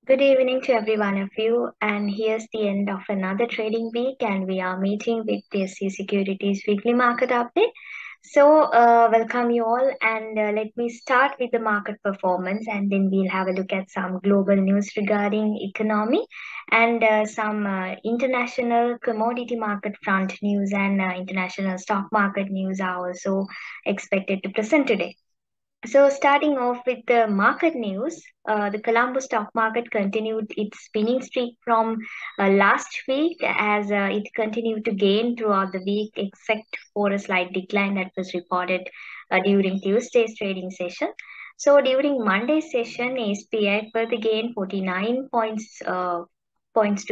Good evening to every one of you, and here's the end of another trading week, and we are meeting with PSC Securities Weekly Market Update. Welcome you all, and let me start with the market performance, and then we'll have a look at some global news regarding economy and some international commodity market front news and international stock market news are also expected to present today. So, starting off with the market news, the Colombo stock market continued its spinning streak from last week as it continued to gain throughout the week, except for a slight decline that was reported during Tuesday's trading session. So, during Monday's session, SPI further gained 49 points to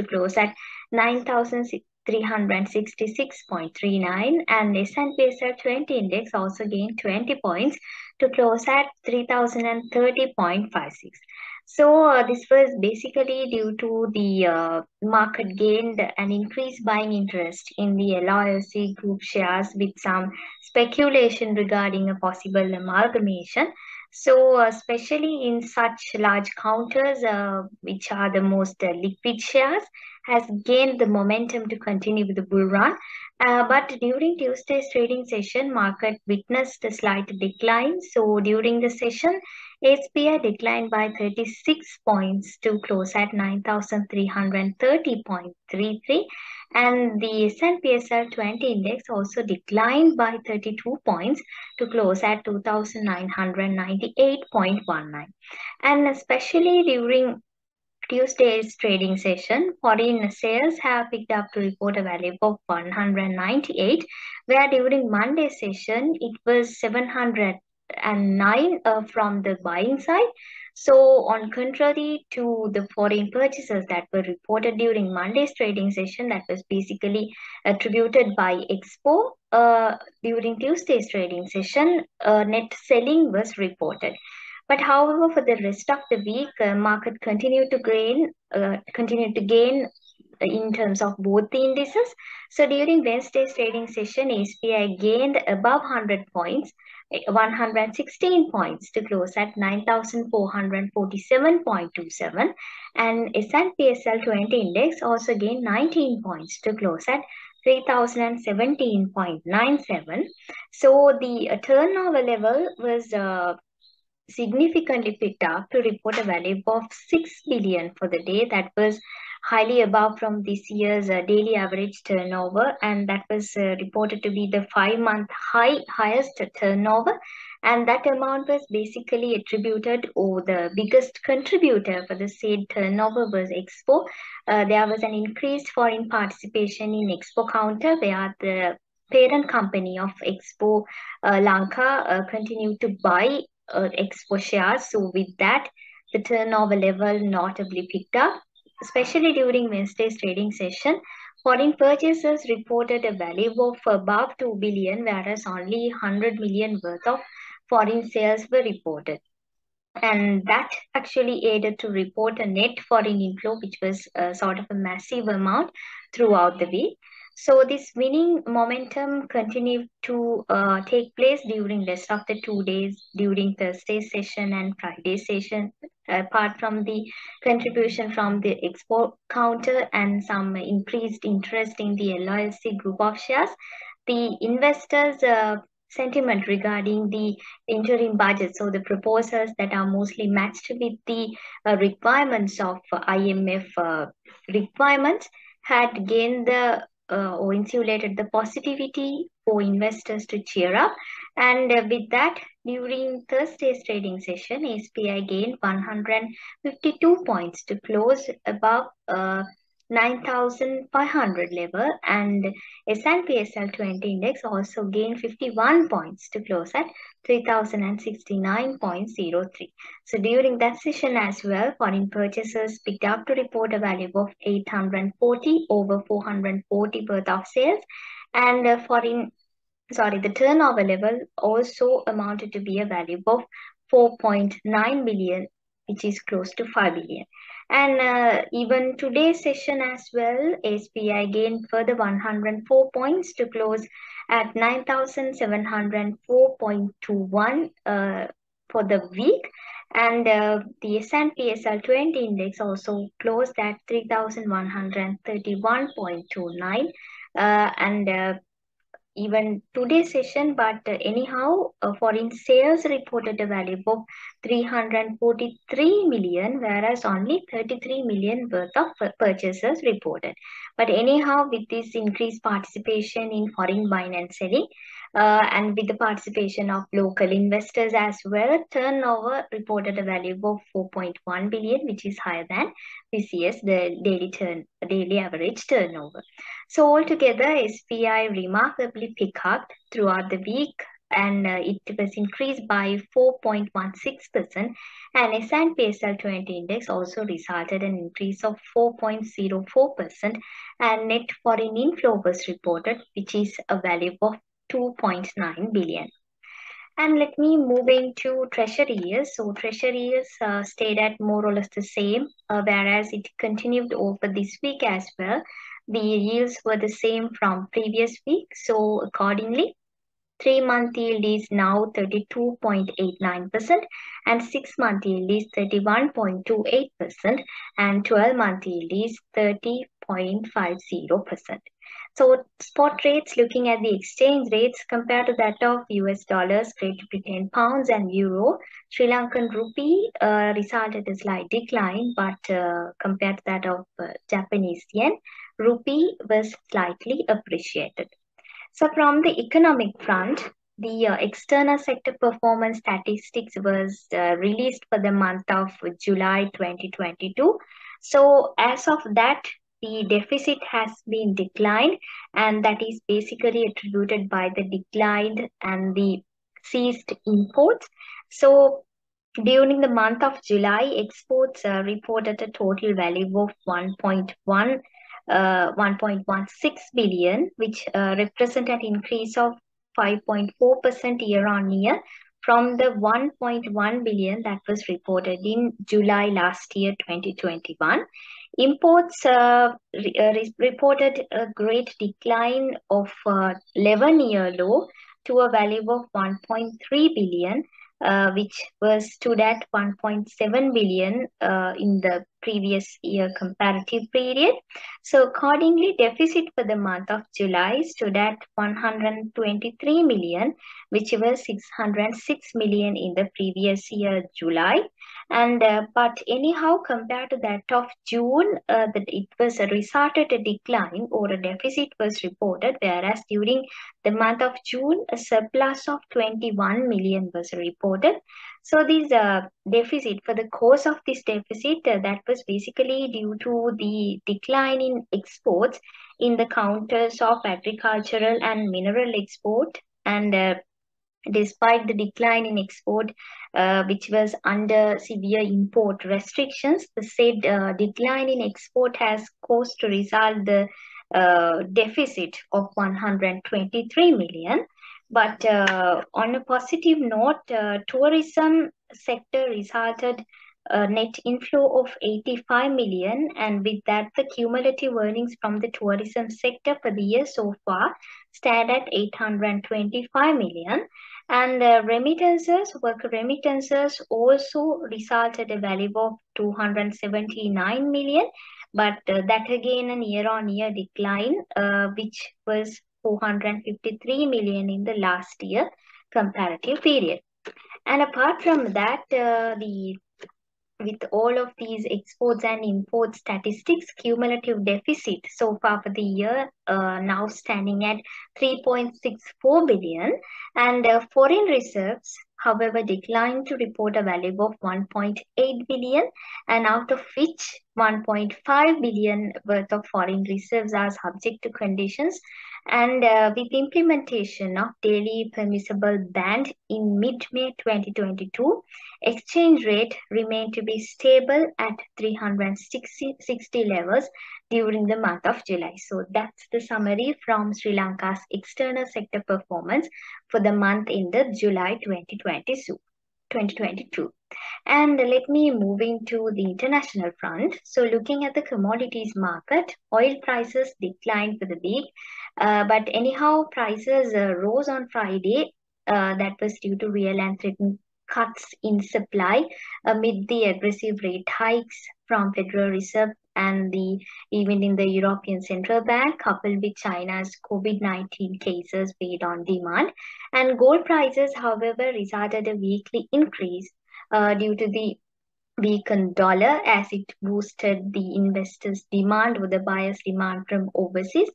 close at 9,366.39, and S&P 20 index also gained 20 points to close at 3030.56. This was basically due to the market gained an increased buying interest in the LIC group shares with some speculation regarding a possible amalgamation. Especially in such large counters, which are the most liquid shares, has gained the momentum to continue with the bull run. But during Tuesday's trading session, market witnessed a slight decline. So during the session, SPI declined by 36 points to close at 9,330.33, and the S&P 20 index also declined by 32 points to close at 2,998.19. And especially during Tuesday's trading session, foreign sales have picked up to report a value of 198, where during Monday's session it was 709 from the buying side. So, on contrary to the foreign purchases that were reported during Monday's trading session, that was basically attributed by Expo, during Tuesday's trading session, net selling was reported. But however, for the rest of the week, market continued to gain in terms of both the indices. So during Wednesday's trading session, SPI gained above 100 points, 116 points to close at 9,447.27, and S&P 20 index also gained 19 points to close at 3,017.97. So the turnover level was significantly picked up to report a value of 6 billion for the day. That was highly above from this year's daily average turnover, and that was reported to be the 5-month highest turnover, and that amount was basically attributed, or the biggest contributor for the said turnover was Expo. There was an increased foreign participation in Expo counter, where the parent company of Expo Lanka continued to buy Expo shares. So with that, the turnover level notably picked up, especially during Wednesday's trading session. Foreign purchases reported a value of above 2 billion, whereas only 100 million worth of foreign sales were reported. And that actually aided to report a net foreign inflow, which was sort of a massive amount throughout the week. So this winning momentum continued to take place during rest of the 2 days, during Thursday's session and Friday's session, apart from the contribution from the Expo counter and some increased interest in the LIC group of shares. The investors' sentiment regarding the interim budget, so the proposals that are mostly matched with the requirements of IMF requirements, had gained the or insulated the positivity for investors to cheer up. And with that, during Thursday's trading session, SPI gained 152 points to close above 9,500 level, and S&P 20 index also gained 51 points to close at 3,069.03. So during that session as well, foreign purchasers picked up to report a value of 840 over 440 worth of sales, and the turnover level also amounted to be a value of 4.9 billion, which is close to 5 billion. And even today's session as well, SPI gained further 104 points to close at 9,704.21 for the week. And the S&P SL20 index also closed at 3,131.29. And even today's session, but anyhow, foreign sales reported a value of 343 million, whereas only 33 million worth of purchases reported. But anyhow, with this increased participation in foreign buying and selling, and with the participation of local investors as well, turnover reported a value of 4.1 billion, which is higher than this year's the daily average turnover. So altogether, SPI remarkably picked up throughout the week, and it was increased by 4.16%, and S&P SL20 index also resulted an increase of 4.04%, and net foreign inflow was reported, which is a value of 2.9 billion. And let me move into treasury yields. So treasury yields stayed at more or less the same, whereas it continued over this week as well. The yields were the same from previous week. So accordingly, 3-month yield is now 32.89%, and 6-month yield is 31.28%, and 12-month yield is 30.50%. So spot rates, looking at the exchange rates compared to that of US dollars, Great Britain pounds and euro, Sri Lankan rupee resulted a slight decline, but compared to that of Japanese yen, rupee was slightly appreciated. So from the economic front, the external sector performance statistics was released for the month of July 2022. So as of that, the deficit has been declined, and that is basically attributed by the decline and the ceased imports. So during the month of July, exports reported a total value of 1.16 billion, which represent an increase of 5.4% year on year from the 1.1 billion that was reported in July last year, 2021. Imports reported a great decline of 11-year low to a value of 1.3 billion, which was stood at 1.7 billion in the previous year comparative period. So accordingly, deficit for the month of July stood at 123 million, which was 606 million in the previous year July. And but anyhow, compared to that of June, that it was a resulted a decline or a deficit was reported, whereas during the month of June, a surplus of 21 million was reported. So this deficit, for the cause of this deficit, that was basically due to the decline in exports in the counters of agricultural and mineral export, and despite the decline in export, which was under severe import restrictions, the said decline in export has caused to result the deficit of 123 million. But on a positive note, tourism sector resulted a net inflow of 85 million, and with that, the cumulative earnings from the tourism sector for the year so far stand at 825 million. And worker remittances also resulted a value of 279 million, but that again a year-on-year decline, which was 453 million in the last year comparative period. And apart from that, with all of these exports and import statistics, cumulative deficit so far for the year now standing at 3.64 billion, and foreign reserves, however, declined to report a value of 1.8 billion, and out of which 1.5 billion worth of foreign reserves are subject to conditions. And with implementation of daily permissible band in mid-May 2022, exchange rate remained to be stable at 360 levels during the month of July. So that's the summary from Sri Lanka's external sector performance for the month ended July 2022. And let me move into the international front. So looking at the commodities market, oil prices declined for the week, but anyhow, prices rose on Friday. That was due to real and threatened cuts in supply amid the aggressive rate hikes from Federal Reserve and the even in the European Central Bank, coupled with China's COVID-19 cases weighed on demand. And gold prices, however, resulted a weekly increase due to the weakened dollar as it boosted the investors' demand with the buyers' demand from overseas.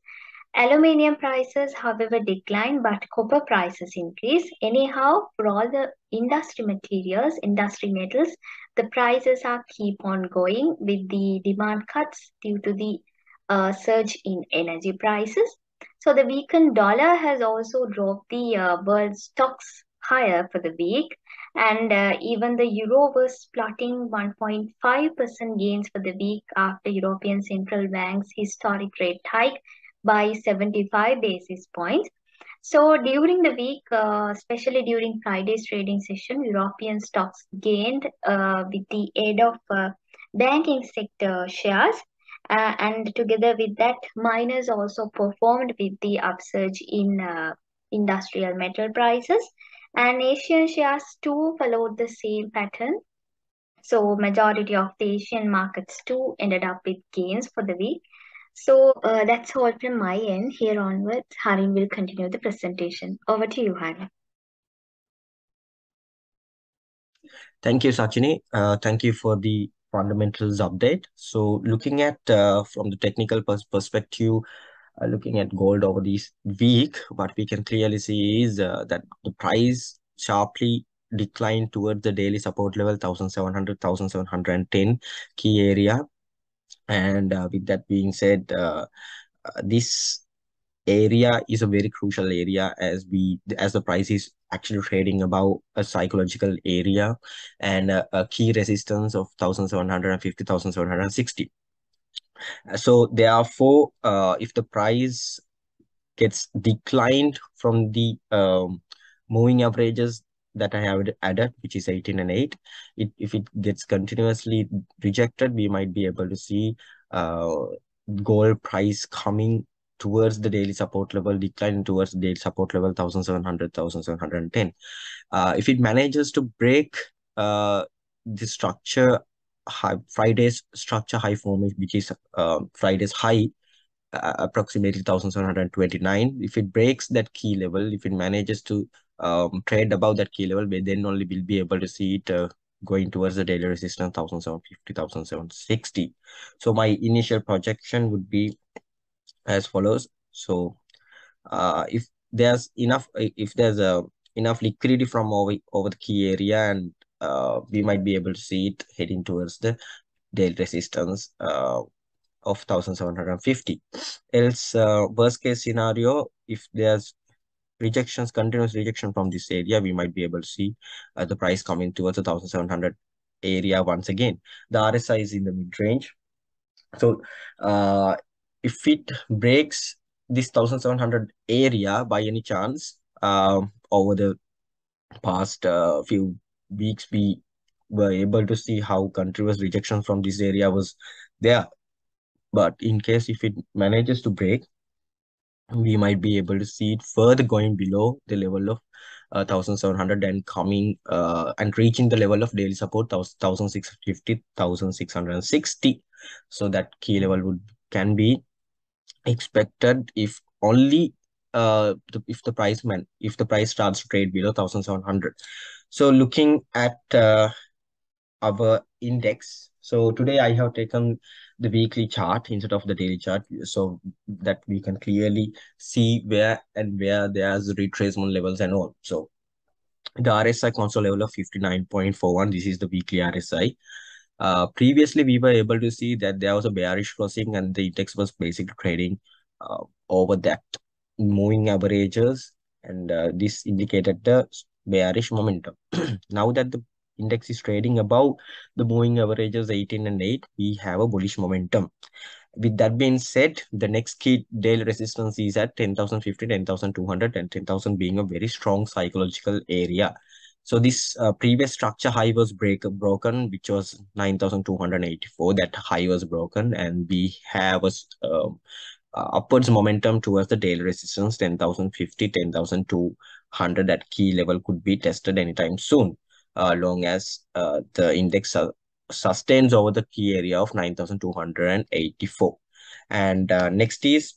Aluminium prices, however, declined, but copper prices increased. Anyhow, for all the industry materials, industry metals, the prices are keep on going with the demand cuts due to the surge in energy prices. So the weakened dollar has also drove the world stocks higher for the week, and even the euro was plotting 1.5% gains for the week after European Central Bank's historic rate hike by 75 basis points. So during the week, especially during Friday's trading session, European stocks gained with the aid of banking sector shares. And together with that, miners also performed with the upsurge in industrial metal prices. And Asian shares too followed the same pattern. So majority of the Asian markets too ended up with gains for the week. So that's all from my end. Here onwards, Harin will continue the presentation. Over to you, Harin. Thank you, Sachini. Thank you for the fundamentals update. So, looking at from the technical perspective, looking at gold over this week, what we can clearly see is that the price sharply declined towards the daily support level 1700, 1710 key area. And with that being said, this area is a very crucial area as the price is actually trading above a psychological area and a key resistance of 1750, 1760. So therefore, if the price gets declined from the moving averages that I have added, which is 18 and 8, if it gets continuously rejected, we might be able to see uh, gold price coming towards the daily support level, decline towards the daily support level 1700, 1710. If it manages to break the structure Friday's structure high formation, which is Friday's high, approximately 1729. If it breaks that key level, if it manages to trade above that key level, then only we'll be able to see it going towards the daily resistance 1750, 1760. So my initial projection would be as follows. So if there's enough liquidity from over the key area, and we might be able to see it heading towards the daily resistance of 1750. Else, worst case scenario, if there's continuous rejection from this area, we might be able to see the price coming towards the 1700 area once again. The RSI is in the mid range. So if it breaks this 1700 area by any chance, over the past few weeks, we were able to see how continuous rejection from this area was there. But in case if it manages to break, we might be able to see it further going below the level of 1700 and coming and reaching the level of daily support 1650, 1660. So that key level can be expected if only if the price starts to trade below 1700. So looking at our index. So today I have taken the weekly chart instead of the daily chart so that we can clearly see where there's retracement levels and all. So the RSI console level of 59.41, this is the weekly RSI. Previously, we were able to see that there was a bearish closing and the index was basically trading over that moving averages, and this indicated the bearish momentum. Now that the index is trading above the moving averages 18 and 8, we have a bullish momentum. With that being said, the next key daily resistance is at 10,050, 10,200, and 10,000 being a very strong psychological area. So this previous structure high was broken, which was 9,284. That high was broken, and we have a upwards momentum towards the daily resistance 10,050, 10,200. That key level could be tested anytime soon. long as the index sustains over the key area of 9,284. And next is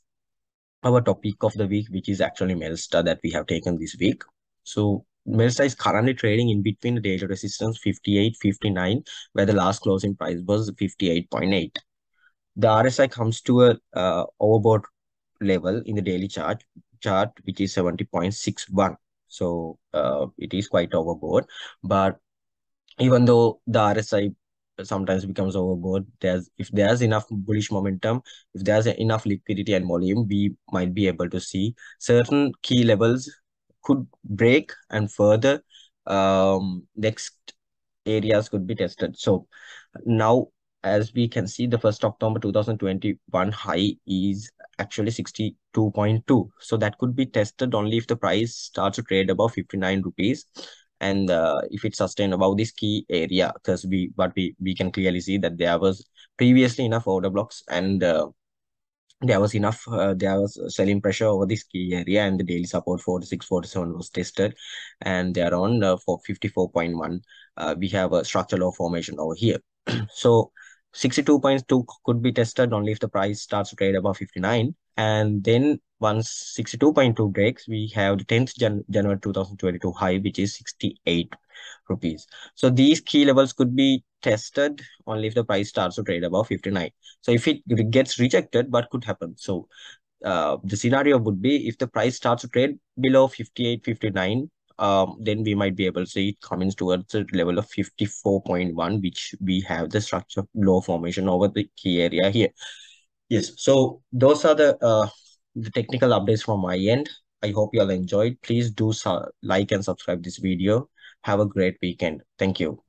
our topic of the week, which is actually Melsta that we have taken this week. So Melsta is currently trading in between the daily resistance 58.59, where the last closing price was 58.8. The RSI comes to a overbought level in the daily chart, which is 70.61. So it is quite overbought, but even though the RSI sometimes becomes overbought, if there's enough bullish momentum, if there's enough liquidity and volume, we might be able to see certain key levels could break, and further next areas could be tested. So now, as we can see, the 1st October 2021 high is actually 62.2. So that could be tested only if the price starts to trade above 59 rupees. And if it sustained above this key area, because we can clearly see that there was previously enough order blocks, and there was selling pressure over this key area, and the daily support 46.47 was tested, and they're on for 54.1. We have a structural low formation over here. So 62.2 could be tested only if the price starts to trade above 59. And then once 62.2 breaks, we have the 10th January 2022 high, which is 68 rupees. So these key levels could be tested only if the price starts to trade above 59. So if it gets rejected, what could happen? So the scenario would be if the price starts to trade below 58, 59, then we might be able to see it coming towards the level of 54.1, which we have the structure low formation over the key area here. Yes, so those are the technical updates from my end. I hope you all enjoyed. Please do like and subscribe this video. Have a great weekend. Thank you.